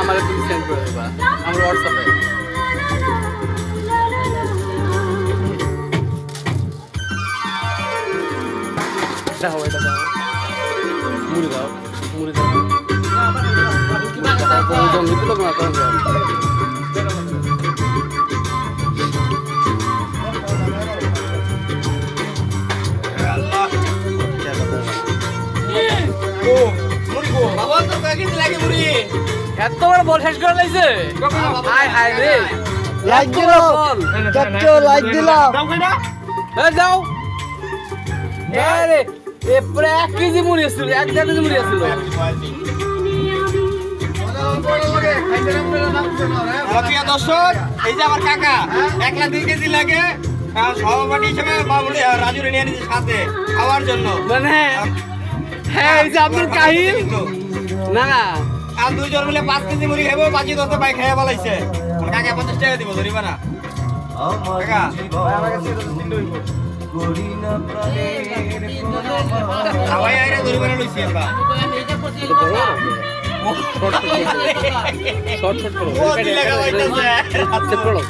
আমার তুমি সেন্ড করে দেবা আমার হোয়াটসঅ্যাপে। দাও এটা দাও, মুড়ি দাও, মুড়ি দাও। জঙ্গি তো না তো এত বড় বল শেষ করে লাইছে। হাই হাই রে, লাইক দিলাম চাচু, লাইক দিলাম। যাও আরে এ পুরো 1 কেজি মুড়ি ছিল, 1.5 কেজি মুড়ি ছিল। প্রিয় দর্শক, এই যে আমার কাকা 1 লাখ 2 কেজি লাগে সভাপতি হিসেবে বাবুলে রাজুরে নিয়ে নিয়েছে সাথে খাওয়ার জন্য। মানে হ্যাঁ এই যে আব্দুল কাহিল না আর 2 জন মিলে 5 কেজি মুড়ি খাবো, 5-10 ভাই খেয়ে বলাইছে। কাকা 50 টাকা দিব, ধরিবা না কাকা? খাওয়াই আইরে ধরিবা না লইছি আমরা। শর্ট শর্ট করো, ও দিলে খাওয়াইতেছে। আচ্ছা পড়ো।